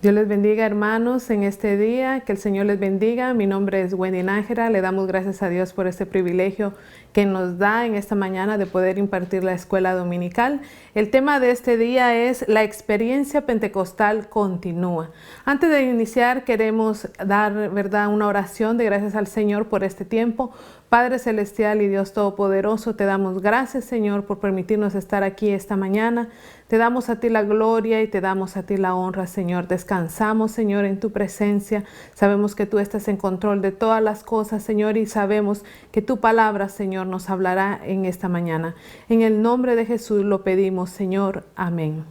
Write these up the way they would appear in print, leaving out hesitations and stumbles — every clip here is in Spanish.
Dios les bendiga, hermanos, en este día. Que el Señor les bendiga. Mi nombre es Wendy Nájera. Le damos gracias a Dios por este privilegio que nos da en esta mañana de poder impartir la escuela dominical. El tema de este día es la experiencia pentecostal continúa. Antes de iniciar, queremos dar, una oración de gracias al Señor por este tiempo. Padre Celestial y Dios Todopoderoso, te damos gracias, Señor, por permitirnos estar aquí esta mañana. Te damos a ti la gloria y te damos a ti la honra, Señor. Descansamos, Señor, en tu presencia. Sabemos que tú estás en control de todas las cosas, Señor, y sabemos que tu palabra, Señor, nos hablará en esta mañana. En el nombre de Jesús lo pedimos, Señor. Amén.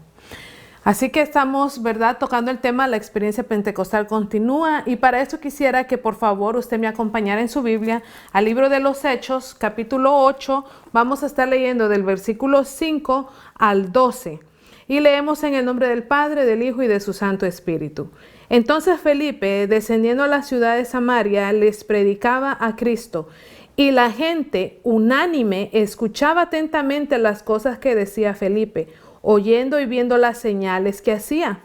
Así que estamos, tocando el tema la experiencia pentecostal continúa, y para eso quisiera que por favor usted me acompañara en su Biblia al libro de los Hechos, capítulo 8. Vamos a estar leyendo del versículo 5 al 12 y leemos en el nombre del Padre, del Hijo y de su Santo Espíritu. Entonces Felipe, descendiendo a la ciudad de Samaria, les predicaba a Cristo, y la gente unánime escuchaba atentamente las cosas que decía Felipe, oyendo y viendo las señales que hacía,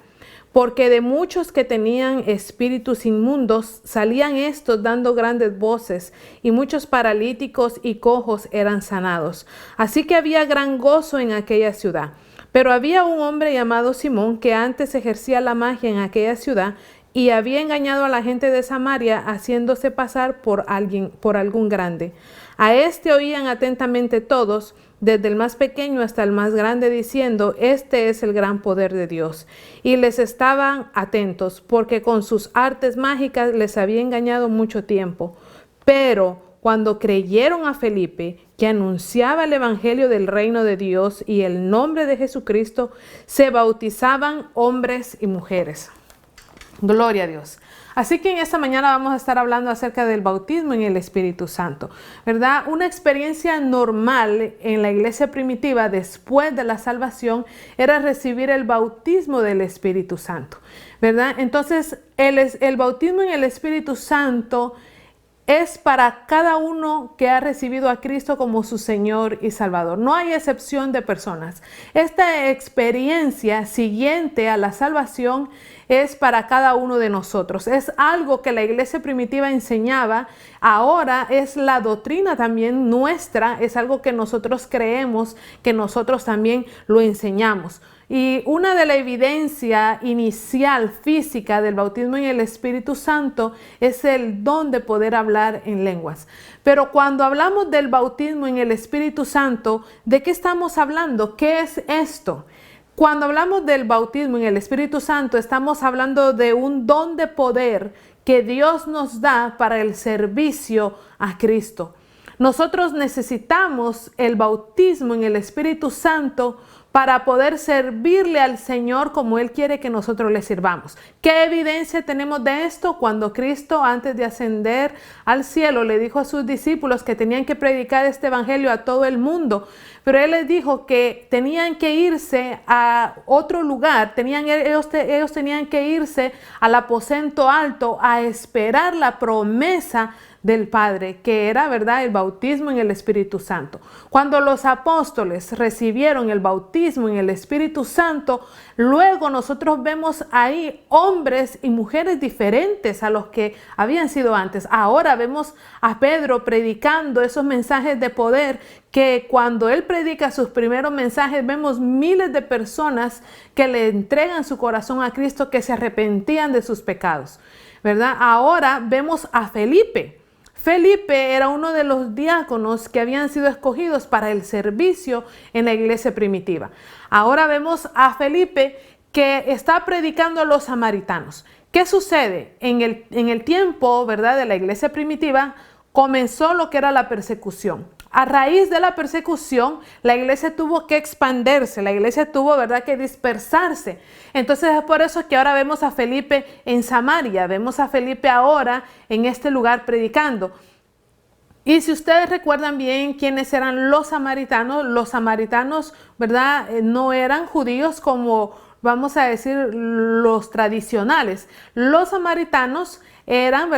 porque de muchos que tenían espíritus inmundos salían estos dando grandes voces, y muchos paralíticos y cojos eran sanados. Así que había gran gozo en aquella ciudad. Pero había un hombre llamado Simón, que antes ejercía la magia en aquella ciudad y había engañado a la gente de Samaria, haciéndose pasar por algún grande. A este oían atentamente todos, desde el más pequeño hasta el más grande, diciendo: este es el gran poder de Dios. Y les estaban atentos, porque con sus artes mágicas les había engañado mucho tiempo. Pero cuando creyeron a Felipe, que anunciaba el evangelio del reino de Dios y el nombre de Jesucristo, se bautizaban hombres y mujeres. Gloria a Dios. Así que en esta mañana vamos a estar hablando acerca del bautismo en el Espíritu Santo, Una experiencia normal en la iglesia primitiva después de la salvación era recibir el bautismo del Espíritu Santo, Entonces, el bautismo en el Espíritu Santo es para cada uno que ha recibido a Cristo como su Señor y Salvador. No hay excepción de personas. Esta experiencia siguiente a la salvación es para cada uno de nosotros. Es algo que la iglesia primitiva enseñaba. Ahora es la doctrina también nuestra. Es algo que nosotros creemos, que nosotros también lo enseñamos. Y una de la evidencia inicial física del bautismo en el Espíritu Santo es el don de poder hablar en lenguas. Pero cuando hablamos del bautismo en el Espíritu Santo, ¿de qué estamos hablando? ¿Qué es esto? Cuando hablamos del bautismo en el Espíritu Santo, estamos hablando de un don de poder que Dios nos da para el servicio a Cristo. Nosotros necesitamos el bautismo en el Espíritu Santo para poder servirle al Señor como Él quiere que nosotros le sirvamos. ¿Qué evidencia tenemos de esto? Cuando Cristo, antes de ascender al cielo, le dijo a sus discípulos que tenían que predicar este evangelio a todo el mundo, pero Él les dijo que tenían que irse a otro lugar, ellos tenían que irse al aposento alto a esperar la promesa del Padre, que era, el bautismo en el Espíritu Santo. Cuando los apóstoles recibieron el bautismo en el Espíritu Santo, luego nosotros vemos ahí hombres y mujeres diferentes a los que habían sido antes. Ahora vemos a Pedro predicando esos mensajes de poder, que cuando él predica sus primeros mensajes, vemos miles de personas que le entregan su corazón a Cristo, que se arrepentían de sus pecados, Ahora vemos a Felipe. Felipe era uno de los diáconos que habían sido escogidos para el servicio en la iglesia primitiva. Ahora vemos a Felipe que está predicando a los samaritanos. ¿Qué sucede? En el tiempo, de la iglesia primitiva comenzó lo que era la persecución. A raíz de la persecución, la iglesia tuvo que expandirse, la iglesia tuvo, que dispersarse. Entonces es por eso que ahora vemos a Felipe en Samaria, vemos a Felipe ahora en este lugar predicando. Y si ustedes recuerdan bien quiénes eran los samaritanos, no eran judíos como, vamos a decir, los tradicionales. Los samaritanos eran,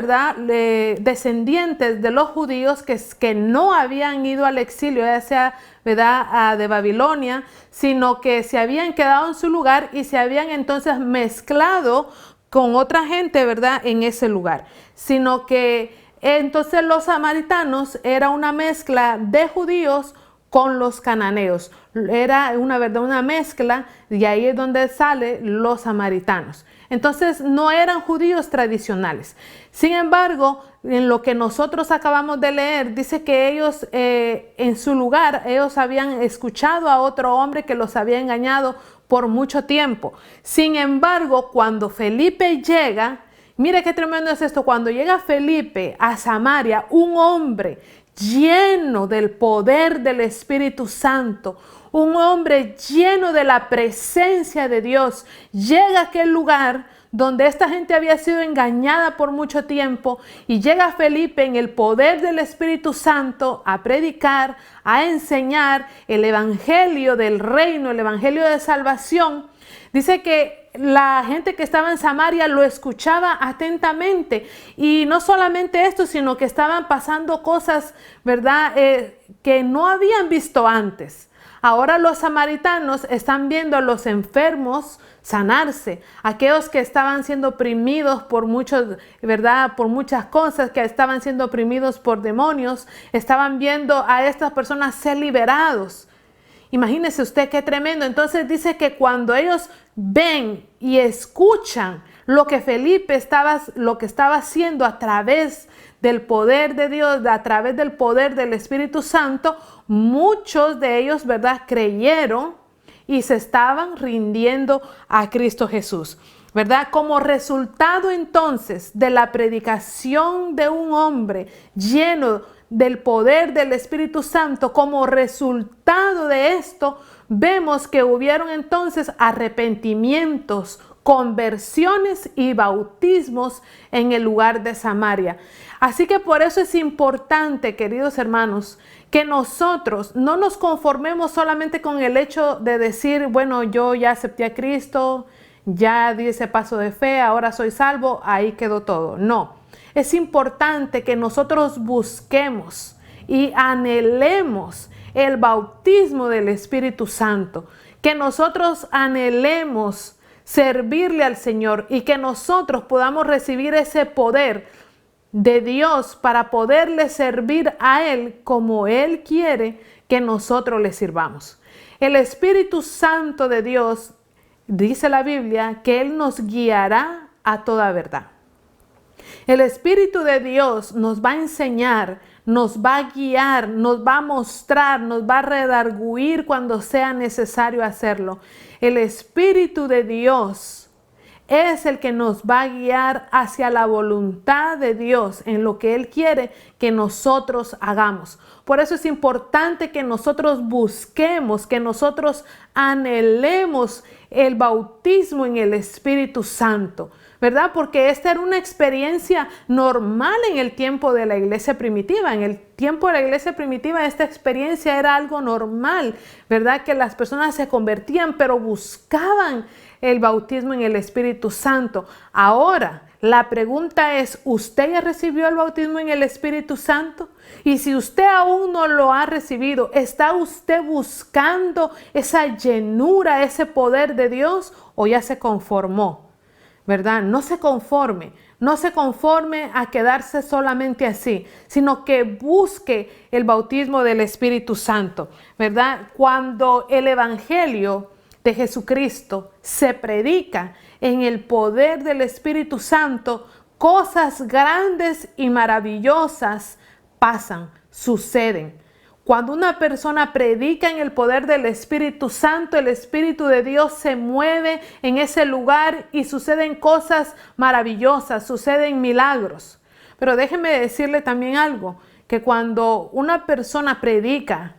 descendientes de los judíos que no habían ido al exilio, ya sea, de Babilonia, sino que se habían quedado en su lugar y se habían entonces mezclado con otra gente, ¿verdad?, en ese lugar, sino que entonces los samaritanos era una mezcla de judíos con los cananeos. Era una mezcla, y ahí es donde salen los samaritanos. Entonces no eran judíos tradicionales. Sin embargo, en lo que nosotros acabamos de leer, dice que ellos en su lugar, ellos habían escuchado a otro hombre que los había engañado por mucho tiempo. Sin embargo, cuando Felipe llega, mire qué tremendo es esto, cuando llega Felipe a Samaria, un hombre lleno del poder del Espíritu Santo, un hombre lleno de la presencia de Dios, llega a aquel lugar donde esta gente había sido engañada por mucho tiempo, y llega Felipe en el poder del Espíritu Santo a predicar, a enseñar el evangelio del reino, el evangelio de salvación. Dice que la gente que estaba en Samaria lo escuchaba atentamente, y no solamente esto, sino que estaban pasando cosas, ¿verdad?, que no habían visto antes. Ahora los samaritanos están viendo a los enfermos sanarse, aquellos que estaban siendo oprimidos por muchos, ¿verdad?, por muchas cosas, que estaban siendo oprimidos por demonios, estaban viendo a estas personas ser liberados. Imagínese usted qué tremendo. Entonces dice que cuando ellos ven y escuchan lo que Felipe estaba haciendo a través del poder de Dios, a través del poder del Espíritu Santo, muchos de ellos, ¿verdad?, creyeron y se estaban rindiendo a Cristo Jesús, ¿verdad? Como resultado entonces de la predicación de un hombre lleno del poder del Espíritu Santo, como resultado de esto, vemos que hubieron entonces arrepentimientos, conversiones y bautismos en el lugar de Samaria. Así que por eso es importante, queridos hermanos, que nosotros no nos conformemos solamente con el hecho de decir, bueno, yo ya acepté a Cristo, ya di ese paso de fe, ahora soy salvo, ahí quedó todo. No, es importante que nosotros busquemos y anhelemos el bautismo del Espíritu Santo, que nosotros anhelemos servirle al Señor y que nosotros podamos recibir ese poder de Dios para poderle servir a Él como Él quiere que nosotros le sirvamos. El Espíritu Santo de Dios, dice la Biblia, que Él nos guiará a toda verdad. El Espíritu de Dios nos va a enseñar, nos va a guiar, nos va a mostrar, nos va a redarguir cuando sea necesario hacerlo. El Espíritu de Dios es el que nos va a guiar hacia la voluntad de Dios en lo que Él quiere que nosotros hagamos. Por eso es importante que nosotros busquemos, que nosotros anhelemos el bautismo en el Espíritu Santo, ¿verdad? Porque esta era una experiencia normal en el tiempo de la iglesia primitiva. En el tiempo de la iglesia primitiva esta experiencia era algo normal, ¿verdad? Que las personas se convertían, pero buscaban el bautismo en el Espíritu Santo. Ahora, la pregunta es, ¿usted ya recibió el bautismo en el Espíritu Santo? Y si usted aún no lo ha recibido, ¿está usted buscando esa llenura, ese poder de Dios, o ya se conformó? ¿Verdad? No se conforme a quedarse solamente así, sino que busque el bautismo del Espíritu Santo, ¿verdad? Cuando el Evangelio de Jesucristo se predica en el poder del Espíritu Santo, cosas grandes y maravillosas pasan, suceden. Cuando una persona predica en el poder del Espíritu Santo, el Espíritu de Dios se mueve en ese lugar y suceden cosas maravillosas, suceden milagros. Pero déjeme decirle también algo, que cuando una persona predica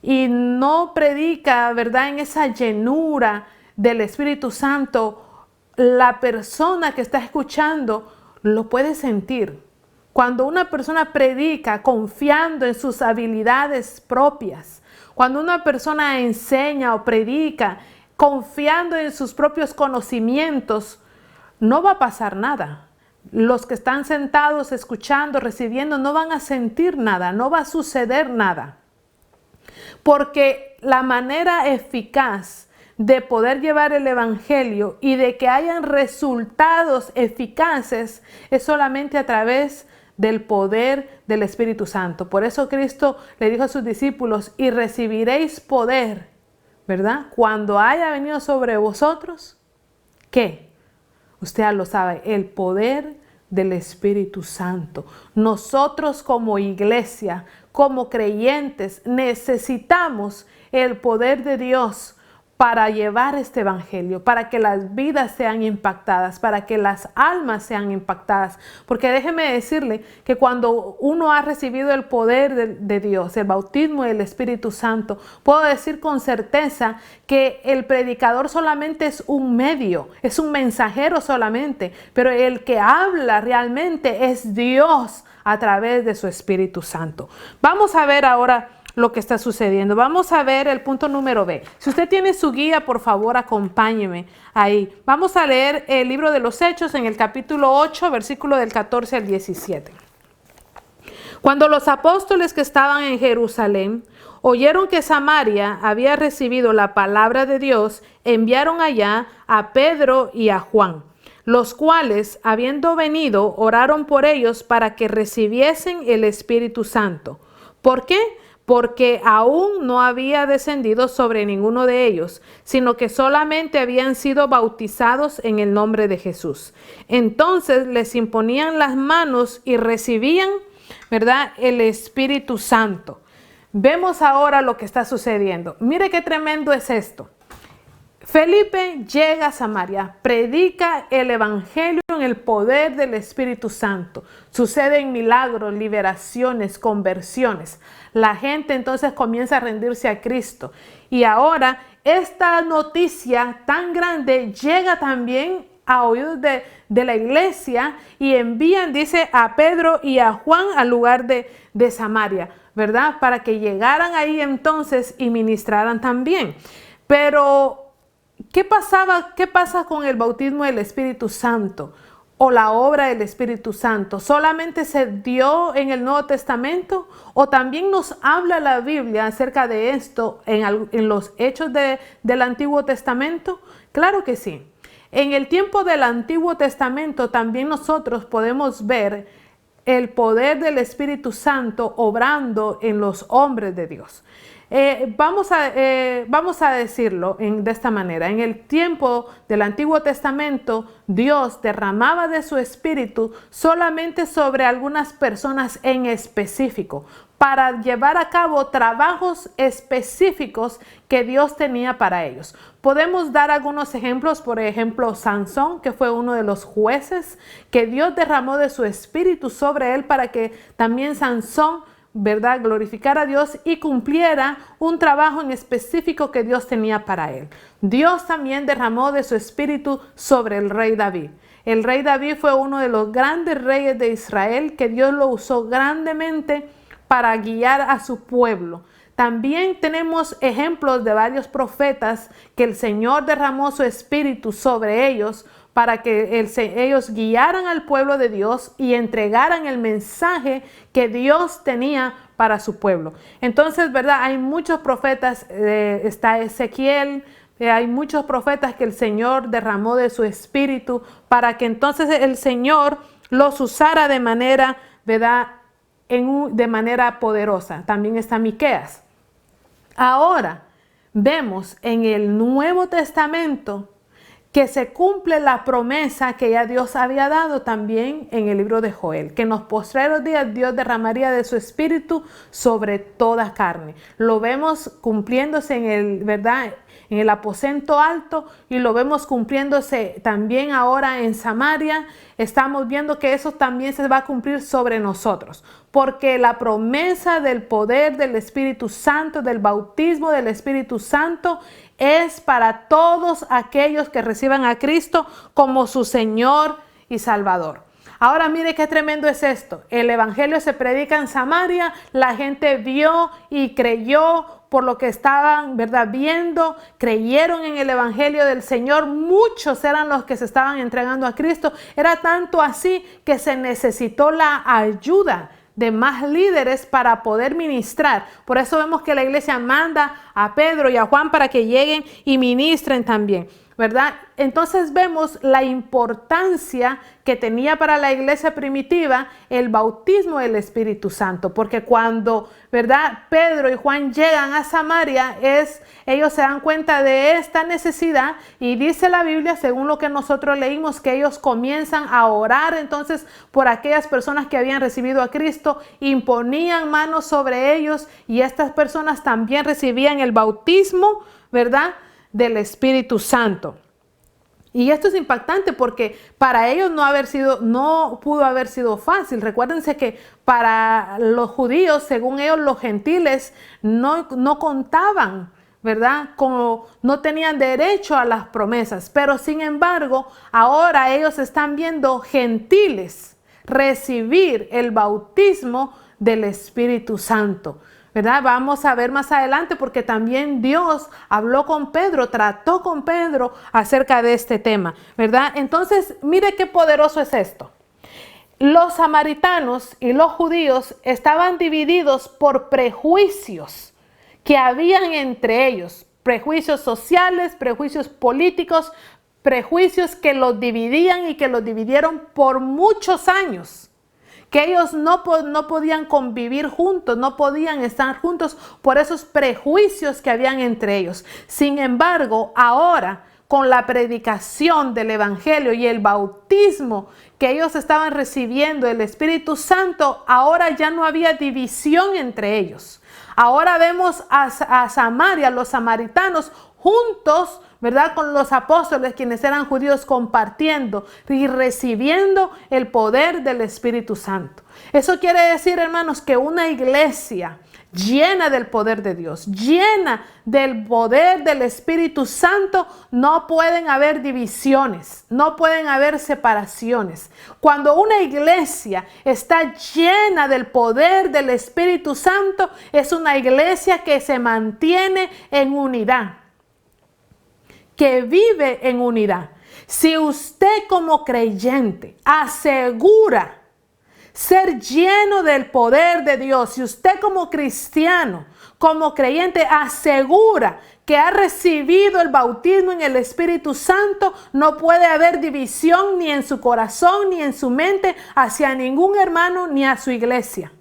y no predica, ¿verdad?, en esa llenura del Espíritu Santo, la persona que está escuchando lo puede sentir. Cuando una persona predica confiando en sus habilidades propias, cuando una persona enseña o predica confiando en sus propios conocimientos, no va a pasar nada. Los que están sentados escuchando, recibiendo, no van a sentir nada, no va a suceder nada. Porque la manera eficaz de poder llevar el evangelio y de que hayan resultados eficaces es solamente a través del poder del Espíritu Santo. Por eso Cristo le dijo a sus discípulos: y recibiréis poder, ¿verdad? Cuando haya venido sobre vosotros, ¿qué? Usted ya lo sabe, el poder del Espíritu Santo. Nosotros como iglesia, como creyentes, necesitamos el poder de Dios para llevar este evangelio, para que las vidas sean impactadas, para que las almas sean impactadas. Porque déjeme decirle que cuando uno ha recibido el poder de Dios, el bautismo del Espíritu Santo, puedo decir con certeza que el predicador solamente es un medio, es un mensajero solamente, pero el que habla realmente es Dios a través de su Espíritu Santo. Vamos a ver ahora lo que está sucediendo. Vamos a ver el punto número B. Si usted tiene su guía, por favor, acompáñeme ahí. Vamos a leer el libro de los Hechos en el capítulo 8, versículo del 14 al 17. Cuando los apóstoles que estaban en Jerusalén oyeron que Samaria había recibido la palabra de Dios, enviaron allá a Pedro y a Juan, los cuales, habiendo venido, oraron por ellos para que recibiesen el Espíritu Santo. ¿Por qué? Porque aún no había descendido sobre ninguno de ellos, sino que solamente habían sido bautizados en el nombre de Jesús. Entonces les imponían las manos y recibían, ¿verdad?, el Espíritu Santo. Vemos ahora lo que está sucediendo. Mire qué tremendo es esto. Felipe llega a Samaria, predica el evangelio en el poder del Espíritu Santo. Suceden milagros, liberaciones, conversiones. La gente entonces comienza a rendirse a Cristo. Y ahora esta noticia tan grande llega también a oídos de la iglesia y envían, dice, a Pedro y a Juan al lugar de Samaria, ¿verdad? Para que llegaran ahí entonces y ministraran también. Pero ¿qué pasa con el bautismo del Espíritu Santo o la obra del Espíritu Santo? ¿Solamente se dio en el Nuevo Testamento o también nos habla la Biblia acerca de esto en los hechos del Antiguo Testamento? Claro que sí. En el tiempo del Antiguo Testamento también nosotros podemos ver el poder del Espíritu Santo obrando en los hombres de Dios. Vamos a decirlo de esta manera. En el tiempo del Antiguo Testamento, Dios derramaba de su Espíritu solamente sobre algunas personas en específico, para llevar a cabo trabajos específicos que Dios tenía para ellos. Podemos dar algunos ejemplos, por ejemplo, Sansón, que fue uno de los jueces, que Dios derramó de su Espíritu sobre él para que también Sansón, ¿verdad?, glorificar a Dios y cumpliera un trabajo en específico que Dios tenía para él. Dios también derramó de su Espíritu sobre el rey David. El rey David fue uno de los grandes reyes de Israel que Dios lo usó grandemente para guiar a su pueblo. También tenemos ejemplos de varios profetas que el Señor derramó su Espíritu sobre ellos para que ellos guiaran al pueblo de Dios y entregaran el mensaje que Dios tenía para su pueblo. Entonces, ¿verdad?, hay muchos profetas, está Ezequiel, hay muchos profetas que el Señor derramó de su Espíritu para que entonces el Señor los usara de manera, ¿verdad?, de manera poderosa. También está Miqueas. Ahora vemos en el Nuevo Testamento que se cumple la promesa que ya Dios había dado también en el libro de Joel, que en los postreros días Dios derramaría de su Espíritu sobre toda carne. Lo vemos cumpliéndose en el aposento alto y lo vemos cumpliéndose también ahora en Samaria. Estamos viendo que eso también se va a cumplir sobre nosotros, porque la promesa del poder del Espíritu Santo, del bautismo del Espíritu Santo, es para todos aquellos que reciban a Cristo como su Señor y Salvador. Ahora mire qué tremendo es esto. El evangelio se predica en Samaria, la gente vio y creyó por lo que estaban, ¿verdad?, viendo, creyeron en el evangelio del Señor. Muchos eran los que se estaban entregando a Cristo. Era tanto así que se necesitó la ayuda de más líderes para poder ministrar. Por eso vemos que la iglesia manda a Pedro y a Juan para que lleguen y ministren también, ¿verdad? Entonces vemos la importancia que tenía para la iglesia primitiva el bautismo del Espíritu Santo, porque cuando, ¿verdad?, Pedro y Juan llegan a Samaria, ellos se dan cuenta de esta necesidad y dice la Biblia, según lo que nosotros leímos, que ellos comienzan a orar entonces por aquellas personas que habían recibido a Cristo, imponían manos sobre ellos y estas personas también recibían el bautismo, ¿verdad?, del Espíritu Santo. Y esto es impactante porque para ellos no pudo haber sido fácil. Recuérdense que para los judíos, según ellos, los gentiles no contaban, ¿verdad? Como no tenían derecho a las promesas. Pero sin embargo, ahora ellos están viendo gentiles recibir el bautismo del Espíritu Santo, ¿verdad? Vamos a ver más adelante porque también Dios habló con Pedro, trató con Pedro acerca de este tema, ¿verdad? Entonces, mire qué poderoso es esto. Los samaritanos y los judíos estaban divididos por prejuicios que habían entre ellos, prejuicios sociales, prejuicios políticos, prejuicios que los dividían y que los dividieron por muchos años. Que ellos no podían convivir juntos, no podían estar juntos por esos prejuicios que habían entre ellos. Sin embargo, ahora, con la predicación del Evangelio y el bautismo que ellos estaban recibiendo del Espíritu Santo, ahora ya no había división entre ellos. Ahora vemos a Samaria, los samaritanos, juntos, ¿verdad?, con los apóstoles, quienes eran judíos, compartiendo y recibiendo el poder del Espíritu Santo. Eso quiere decir, hermanos, que una iglesia llena del poder de Dios, llena del poder del Espíritu Santo, no pueden haber divisiones, no pueden haber separaciones. Cuando una iglesia está llena del poder del Espíritu Santo, es una iglesia que se mantiene en unidad, que vive en unidad. Si usted como creyente asegura ser lleno del poder de Dios, si usted como cristiano, como creyente asegura que ha recibido el bautismo en el Espíritu Santo, no puede haber división ni en su corazón ni en su mente hacia ningún hermano ni a su iglesia.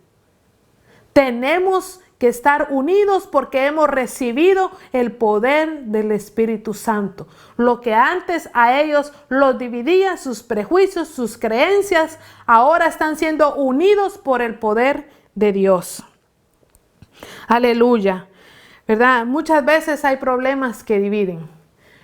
Tenemos que estar unidos porque hemos recibido el poder del Espíritu Santo. Lo que antes a ellos los dividía, sus prejuicios, sus creencias, ahora están siendo unidos por el poder de Dios. Aleluya, ¿verdad? Muchas veces hay problemas que dividen,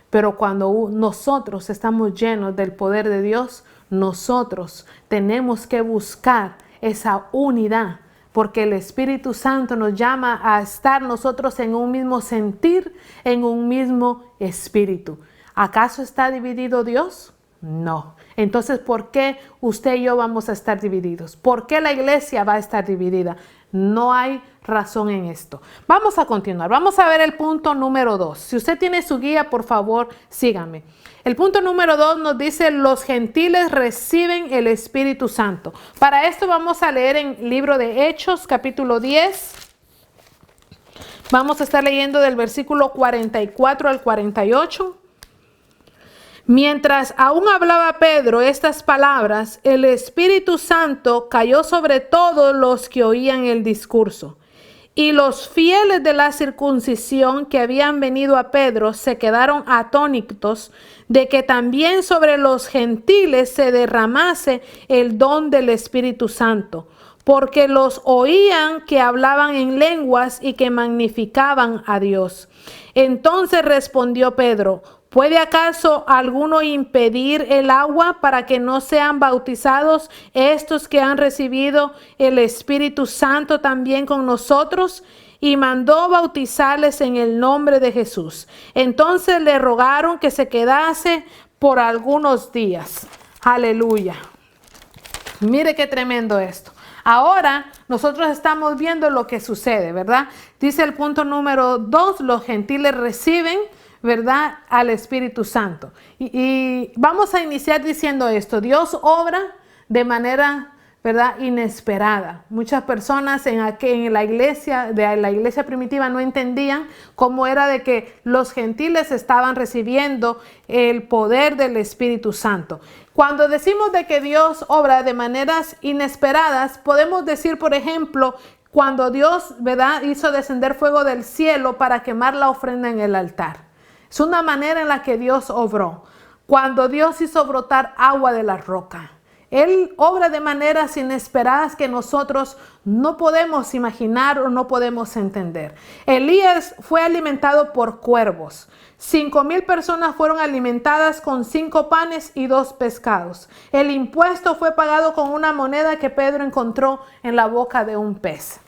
pero cuando nosotros estamos llenos del poder de Dios, nosotros tenemos que buscar esa unidad, porque el Espíritu Santo nos llama a estar nosotros en un mismo sentir, en un mismo espíritu. ¿Acaso está dividido Dios? No. Entonces, ¿por qué usted y yo vamos a estar divididos? ¿Por qué la iglesia va a estar dividida? No hay razón en esto. Vamos a continuar. Vamos a ver el punto número 2. Si usted tiene su guía, por favor, sígame. El punto número 2 nos dice: los gentiles reciben el Espíritu Santo. Para esto vamos a leer en el libro de Hechos, capítulo 10. Vamos a estar leyendo del versículo 44 al 48. Mientras aún hablaba Pedro estas palabras, el Espíritu Santo cayó sobre todos los que oían el discurso. Y los fieles de la circuncisión que habían venido a Pedro se quedaron atónitos de que también sobre los gentiles se derramase el don del Espíritu Santo, porque los oían que hablaban en lenguas y que magnificaban a Dios. Entonces respondió Pedro: ¿puede acaso alguno impedir el agua para que no sean bautizados estos que han recibido el Espíritu Santo también con nosotros? Y mandó bautizarles en el nombre de Jesús. Entonces le rogaron que se quedase por algunos días. Aleluya. Mire qué tremendo esto. Ahora nosotros estamos viendo lo que sucede, ¿verdad? Dice el punto número 2, los gentiles reciben, ¿verdad?, al Espíritu Santo. Y vamos a iniciar diciendo esto: Dios obra de manera ¿verdad? Inesperada. Muchas personas en la iglesia primitiva no entendían cómo era de que los gentiles estaban recibiendo el poder del Espíritu Santo. Cuando decimos de que Dios obra de maneras inesperadas, podemos decir, por ejemplo, cuando Dios, ¿verdad?, hizo descender fuego del cielo para quemar la ofrenda en el altar. Es una manera en la que Dios obró. Cuando Dios hizo brotar agua de la roca. Él obra de maneras inesperadas que nosotros no podemos imaginar o no podemos entender. Elías fue alimentado por cuervos. 5,000 personas fueron alimentadas con 5 panes y 2 pescados. El impuesto fue pagado con una moneda que Pedro encontró en la boca de un pez.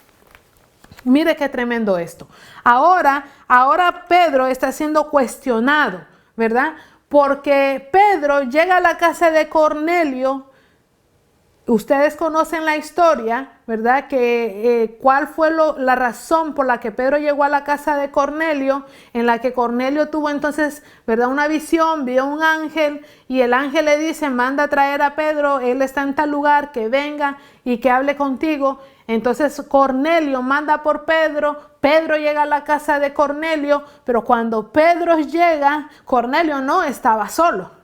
Mire qué tremendo esto. Ahora Pedro está siendo cuestionado, ¿verdad? Porque Pedro llega a la casa de Cornelio. Ustedes conocen la historia, ¿verdad? ¿Cuál fue la razón por la que Pedro llegó a la casa de Cornelio? En la que Cornelio tuvo entonces, ¿verdad?, una visión, vio un ángel y el ángel le dice, manda a traer a Pedro, él está en tal lugar, que venga y que hable contigo. Entonces Cornelio manda por Pedro, Pedro llega a la casa de Cornelio, pero cuando Pedro llega, Cornelio no estaba solo.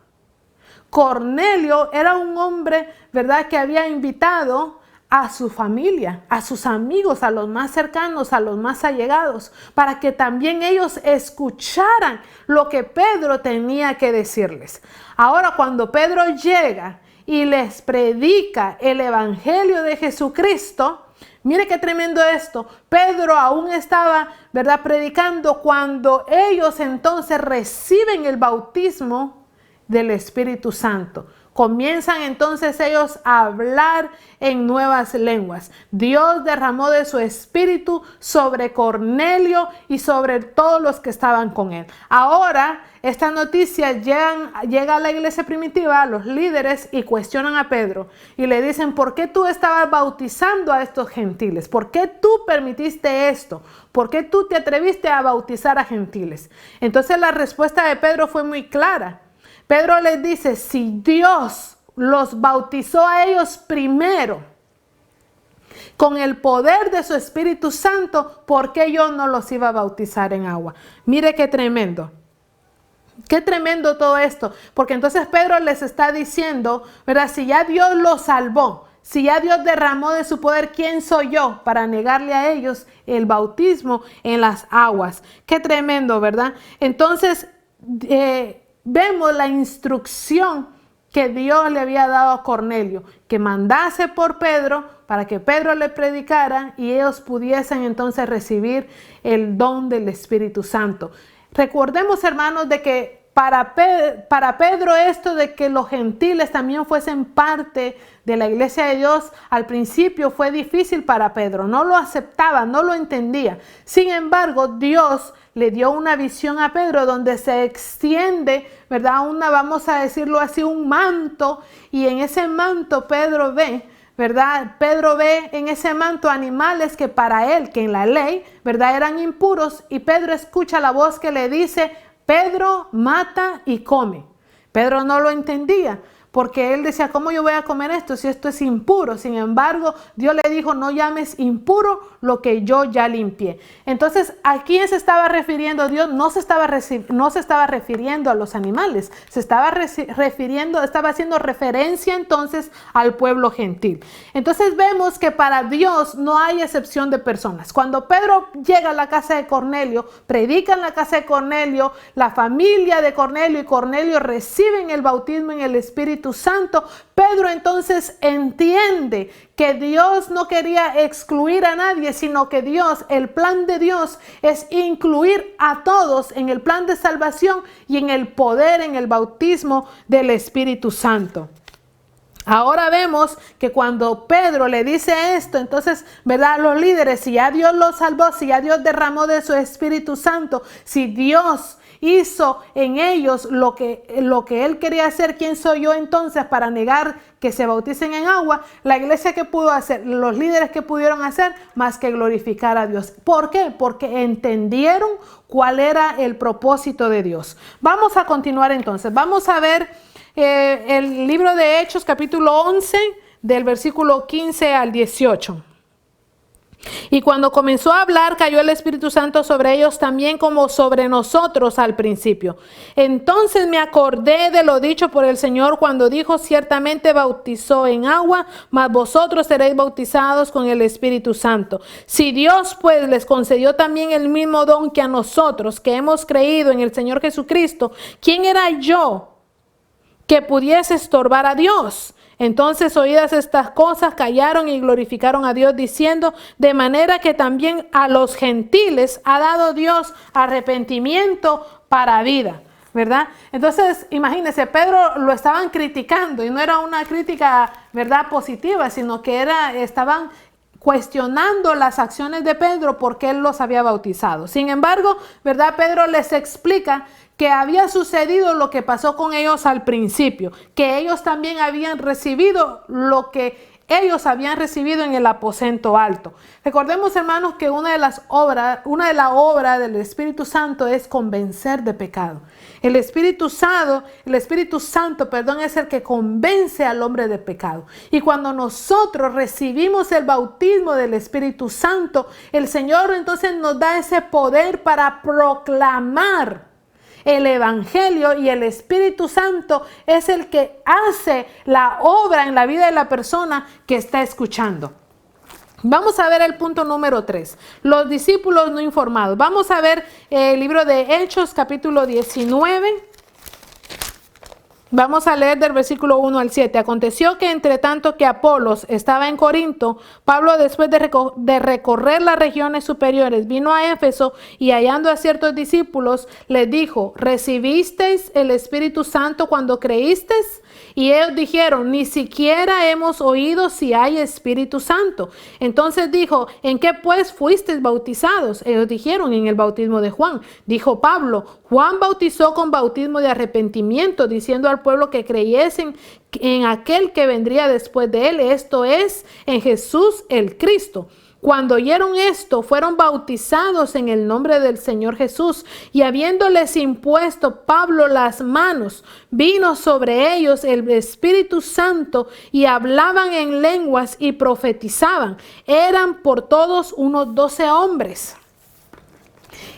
Cornelio era un hombre, ¿verdad?, que había invitado a su familia, a sus amigos, a los más cercanos, a los más allegados, para que también ellos escucharan lo que Pedro tenía que decirles. Ahora, cuando Pedro llega y les predica el evangelio de Jesucristo, mire qué tremendo esto. Pedro aún estaba, ¿verdad?, predicando cuando ellos entonces reciben el bautismo del Espíritu Santo. Comienzan entonces ellos a hablar en nuevas lenguas. Dios derramó de su espíritu sobre Cornelio y sobre todos los que estaban con él. Ahora, estas noticias llega a la iglesia primitiva, a los líderes, y cuestionan a Pedro. Y le dicen, ¿por qué tú estabas bautizando a estos gentiles? ¿Por qué tú permitiste esto? ¿Por qué tú te atreviste a bautizar a gentiles? Entonces la respuesta de Pedro fue muy clara. Pedro les dice, si Dios los bautizó a ellos primero con el poder de su Espíritu Santo, ¿por qué yo no los iba a bautizar en agua? Mire qué tremendo. Qué tremendo todo esto. Porque entonces Pedro les está diciendo, ¿verdad? Si ya Dios los salvó, si ya Dios derramó de su poder, ¿quién soy yo para negarle a ellos el bautismo en las aguas? Qué tremendo, ¿verdad? Entonces, vemos la instrucción que Dios le había dado a Cornelio, que mandase por Pedro para que Pedro le predicara y ellos pudiesen entonces recibir el don del Espíritu Santo. Recordemos, hermanos, de que para Pedro esto de que los gentiles también fuesen parte de la iglesia de Dios, al principio fue difícil para Pedro, no lo aceptaba, no lo entendía. Sin embargo, Dios le dio una visión a Pedro donde se extiende, ¿verdad?, vamos a decirlo así, un manto, y en ese manto Pedro ve, ¿verdad? Pedro ve en ese manto animales que para él, que en la ley, ¿verdad?, eran impuros, y Pedro escucha la voz que le dice, Pedro, mata y come. Pedro no lo entendía, porque él decía, ¿cómo yo voy a comer esto si esto es impuro? Sin embargo, Dios le dijo, no llames impuro lo que yo ya limpié. Entonces, ¿a quién se estaba refiriendo Dios? No se estaba refiriendo a los animales, estaba haciendo referencia entonces al pueblo gentil. Entonces vemos que para Dios no hay excepción de personas. Cuando Pedro llega a la casa de Cornelio, predica en la casa de Cornelio, la familia de Cornelio y Cornelio reciben el bautismo en el Espíritu Santo. Pedro entonces entiende que Dios no quería excluir a nadie, sino que el plan de Dios es incluir a todos en el plan de salvación y en el poder, en el bautismo del Espíritu Santo. Ahora vemos que cuando Pedro le dice esto, entonces, ¿verdad?, los líderes, si ya Dios los salvó, si ya Dios derramó de su Espíritu Santo, si Dios hizo en ellos lo que él quería hacer, ¿quién soy yo entonces para negar que se bauticen en agua? La iglesia, que pudo hacer, los líderes, que pudieron hacer más que glorificar a Dios. ¿Por qué? Porque entendieron cuál era el propósito de Dios. Vamos a continuar entonces. Vamos a ver el libro de Hechos, capítulo 11, del versículo 15 al 18. Y cuando comenzó a hablar, cayó el Espíritu Santo sobre ellos también como sobre nosotros al principio. Entonces me acordé de lo dicho por el Señor cuando dijo: ciertamente bautizó en agua, mas vosotros seréis bautizados con el Espíritu Santo. Si Dios pues les concedió también el mismo don que a nosotros, que hemos creído en el Señor Jesucristo, ¿quién era yo que pudiese estorbar a Dios? Entonces, oídas estas cosas, callaron y glorificaron a Dios, diciendo: de manera que también a los gentiles ha dado Dios arrepentimiento para vida, ¿verdad? Entonces, imagínense, Pedro lo estaban criticando, y no era una crítica, ¿verdad?, positiva, sino que estaban cuestionando las acciones de Pedro porque él los había bautizado. Sin embargo, ¿verdad?, Pedro les explica que había sucedido lo que pasó con ellos al principio, que ellos también habían recibido lo que ellos habían recibido en el aposento alto. Recordemos, hermanos, que una de las obras del Espíritu Santo es convencer de pecado. El Espíritu Santo, es el que convence al hombre de pecado. Y cuando nosotros recibimos el bautismo del Espíritu Santo, el Señor entonces nos da ese poder para proclamar el Evangelio, y el Espíritu Santo es el que hace la obra en la vida de la persona que está escuchando. Vamos a ver el punto número 3, los discípulos no informados. Vamos a ver el libro de Hechos, capítulo 19. Vamos a leer del versículo 1 al 7. Aconteció que entre tanto que Apolos estaba en Corinto, Pablo, después de recorrer las regiones superiores, vino a Éfeso, y hallando a ciertos discípulos, les dijo: ¿recibisteis el Espíritu Santo cuando creísteis? Y ellos dijeron: ni siquiera hemos oído si hay Espíritu Santo. Entonces dijo: ¿en qué pues fuisteis bautizados? Ellos dijeron: en el bautismo de Juan. Dijo Pablo: Juan bautizó con bautismo de arrepentimiento, diciendo al pueblo que creyesen en aquel que vendría después de él, esto es, en Jesús el Cristo. Cuando oyeron esto, fueron bautizados en el nombre del Señor Jesús, y habiéndoles impuesto Pablo las manos, vino sobre ellos el Espíritu Santo, y hablaban en lenguas y profetizaban. Eran por todos unos 12 hombres.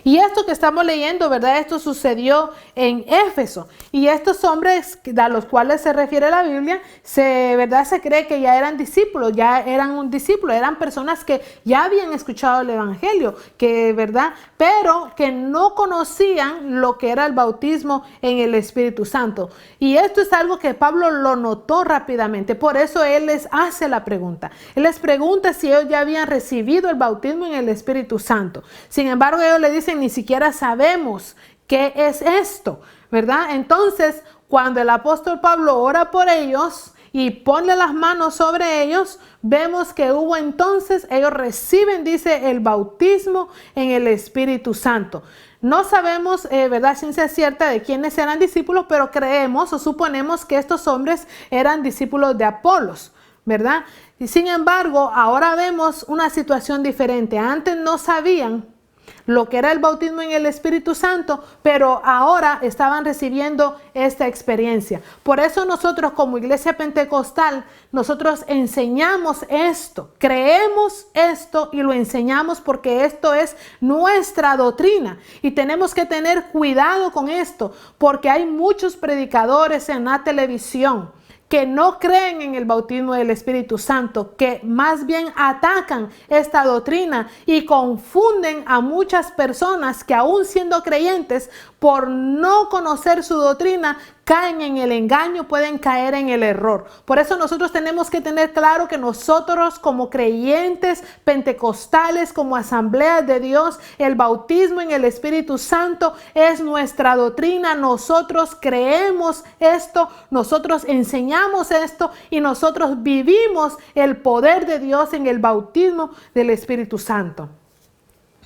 Y esto que estamos leyendo, ¿verdad?, esto sucedió en Éfeso. Y estos hombres a los cuales se refiere la Biblia, ¿verdad?, se cree que ya eran discípulos, eran personas que ya habían escuchado el Evangelio, ¿verdad?, pero que no conocían lo que era el bautismo en el Espíritu Santo. Y esto es algo que Pablo lo notó rápidamente. Por eso él les hace la pregunta. Él les pregunta si ellos ya habían recibido el bautismo en el Espíritu Santo. Sin embargo, ellos le dicen: ni siquiera sabemos qué es esto, ¿verdad? Entonces, cuando el apóstol Pablo ora por ellos y pone las manos sobre ellos, vemos que ellos reciben, dice, el bautismo en el Espíritu Santo. No sabemos, ¿verdad?, ciencia cierta de quiénes eran discípulos, pero creemos o suponemos que estos hombres eran discípulos de Apolos, ¿verdad? Y sin embargo, ahora vemos una situación diferente. Antes no sabían lo que era el bautismo en el Espíritu Santo, pero ahora estaban recibiendo esta experiencia. Por eso nosotros, como Iglesia Pentecostal, nosotros enseñamos esto, creemos esto y lo enseñamos porque esto es nuestra doctrina, y tenemos que tener cuidado con esto, porque hay muchos predicadores en la televisión que no creen en el bautismo del Espíritu Santo, que más bien atacan esta doctrina y confunden a muchas personas que, aún siendo creyentes, por no conocer su doctrina, caen en el engaño, pueden caer en el error. Por eso nosotros tenemos que tener claro que nosotros, como creyentes pentecostales, como asambleas de Dios, el bautismo en el Espíritu Santo es nuestra doctrina. Nosotros creemos esto, nosotros enseñamos esto, y nosotros vivimos el poder de Dios en el bautismo del Espíritu Santo.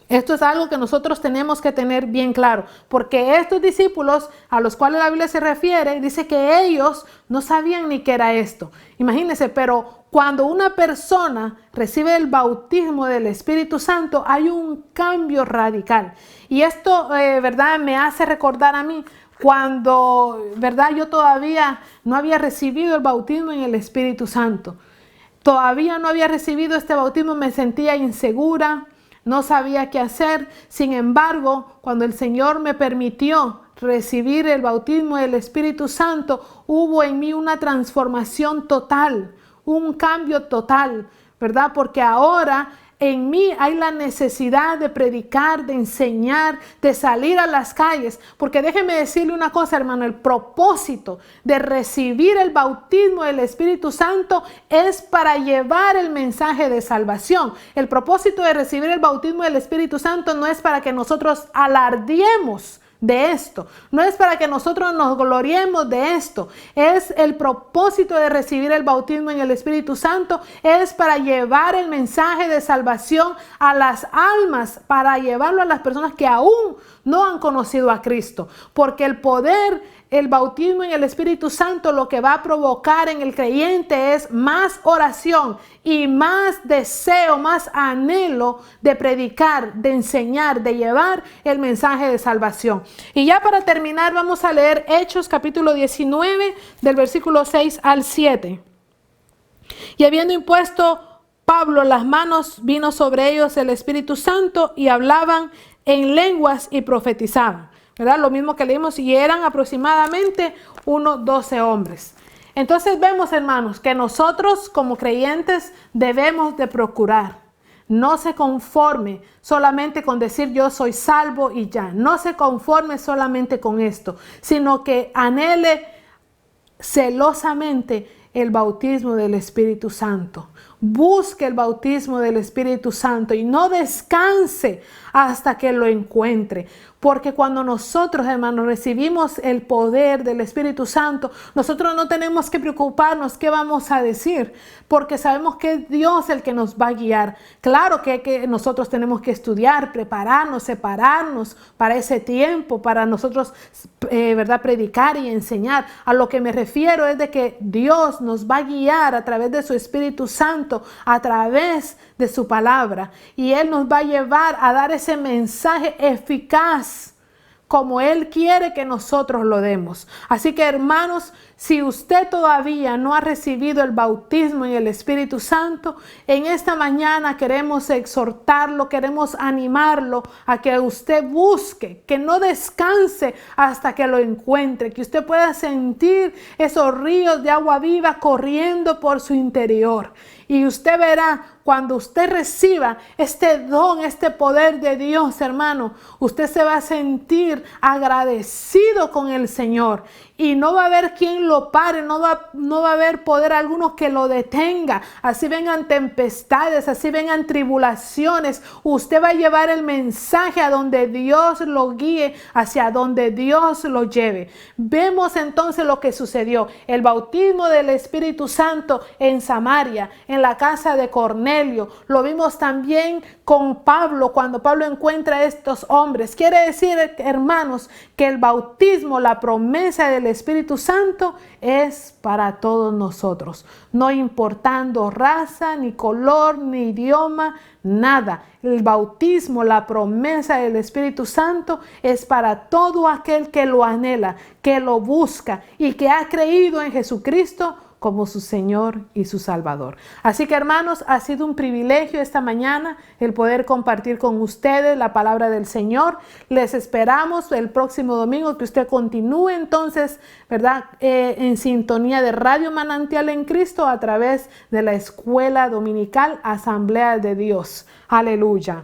Esto es algo que nosotros tenemos que tener bien claro, porque estos discípulos a los cuales la Biblia se refiere, dice que ellos no sabían ni qué era esto. Imagínense, pero cuando una persona recibe el bautismo del Espíritu Santo, hay un cambio radical. Y esto, ¿verdad?, me hace recordar a mí cuando, ¿verdad?, yo todavía no había recibido el bautismo en el Espíritu Santo. todavía no había recibido este bautismo, me sentía insegura, no sabía qué hacer. Sin embargo, cuando el Señor me permitió recibir el bautismo del Espíritu Santo, hubo en mí una transformación total, un cambio total, ¿verdad? Porque ahora en mí hay la necesidad de predicar, de enseñar, de salir a las calles. Porque déjeme decirle una cosa, hermano, el propósito de recibir el bautismo del Espíritu Santo es para llevar el mensaje de salvación. El propósito de recibir el bautismo del Espíritu Santo no es para que nosotros alardeemos de esto, no es para que nosotros nos gloriemos de esto. Es el propósito de recibir el bautismo en el Espíritu Santo, es para llevar el mensaje de salvación a las almas, para llevarlo a las personas que aún no han conocido a Cristo, porque el poder, el bautismo en el Espíritu Santo lo que va a provocar en el creyente es más oración y más deseo, más anhelo de predicar, de enseñar, de llevar el mensaje de salvación. Y ya para terminar vamos a leer Hechos capítulo 19 del versículo 6 al 7. Y habiendo impuesto Pablo las manos, vino sobre ellos el Espíritu Santo y hablaban en lenguas y profetizaban, ¿verdad? Lo mismo que leímos, y eran aproximadamente unos 12 hombres. Entonces vemos, hermanos, que nosotros como creyentes debemos de procurar. No se conforme solamente con decir yo soy salvo y ya. No se conforme solamente con esto, sino que anhele celosamente el bautismo del Espíritu Santo. Busque el bautismo del Espíritu Santo y no descanse hasta que lo encuentre. Porque cuando nosotros, hermanos, recibimos el poder del Espíritu Santo, nosotros no tenemos que preocuparnos qué vamos a decir, porque sabemos que es Dios el que nos va a guiar. Claro que nosotros tenemos que estudiar, prepararnos, separarnos para ese tiempo, para nosotros, ¿verdad?, predicar y enseñar. A lo que me refiero es de que Dios nos va a guiar a través de su Espíritu Santo, a través de su palabra, y Él nos va a llevar a dar ese mensaje eficaz como Él quiere que nosotros lo demos. Así que, hermanos, si usted todavía no ha recibido el bautismo en el Espíritu Santo, en esta mañana queremos exhortarlo, queremos animarlo a que usted busque, que no descanse hasta que lo encuentre, que usted pueda sentir esos ríos de agua viva corriendo por su interior. Y usted verá, cuando usted reciba este don, este poder de Dios, hermano, usted se va a sentir agradecido con el Señor. Y no va a haber quien lo pare, no va a haber poder alguno que lo detenga. Así vengan tempestades, así vengan tribulaciones. Usted va a llevar el mensaje a donde Dios lo guíe, hacia donde Dios lo lleve. Vemos entonces lo que sucedió. El bautismo del Espíritu Santo en Samaria, en la casa de Cornelio. Lo vimos también con Pablo, cuando Pablo encuentra a estos hombres. Quiere decir, hermanos, que el bautismo, la promesa del Espíritu Santo es para todos nosotros, no importando raza, ni color, ni idioma, nada. El bautismo, la promesa del Espíritu Santo es para todo aquel que lo anhela, que lo busca y que ha creído en Jesucristo como su Señor y su Salvador. Así que, hermanos, ha sido un privilegio esta mañana el poder compartir con ustedes la palabra del Señor. Les esperamos el próximo domingo que usted continúe entonces, ¿verdad?, en sintonía de Radio Manantial en Cristo a través de la Escuela Dominical Asamblea de Dios. Aleluya.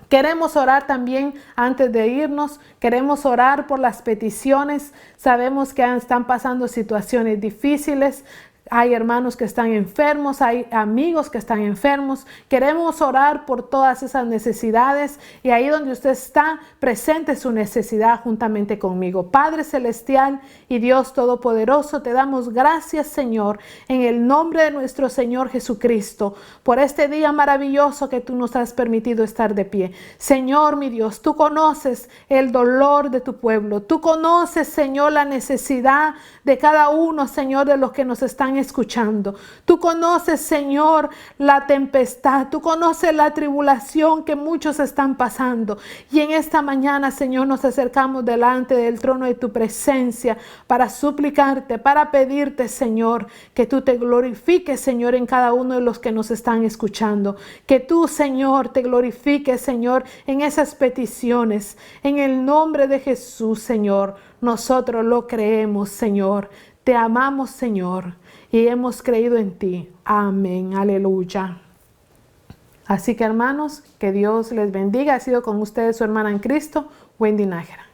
Queremos orar también antes de irnos, queremos orar por las peticiones. Sabemos que están pasando situaciones difíciles. Hay hermanos que están enfermos, hay amigos que están enfermos. Queremos orar por todas esas necesidades y ahí donde usted está, presente su necesidad juntamente conmigo. Padre Celestial y Dios Todopoderoso, te damos gracias, Señor, en el nombre de nuestro Señor Jesucristo, por este día maravilloso que tú nos has permitido estar de pie. Señor, mi Dios, tú conoces el dolor de tu pueblo. Tú conoces, Señor, la necesidad de cada uno, Señor, de los que nos están están escuchando. Tú conoces, Señor, la tempestad. Tú conoces la tribulación que muchos están pasando. Y en esta mañana, Señor, nos acercamos delante del trono de tu presencia para suplicarte, para pedirte, Señor, que tú te glorifiques, Señor, en cada uno de los que nos están escuchando. Que tú, Señor, te glorifiques, Señor, en esas peticiones. En el nombre de Jesús, Señor, nosotros lo creemos, Señor. Te amamos, Señor, y hemos creído en ti. Amén. Aleluya. Así que, hermanos, que Dios les bendiga. Ha sido con ustedes su hermana en Cristo, Wendy Nájera.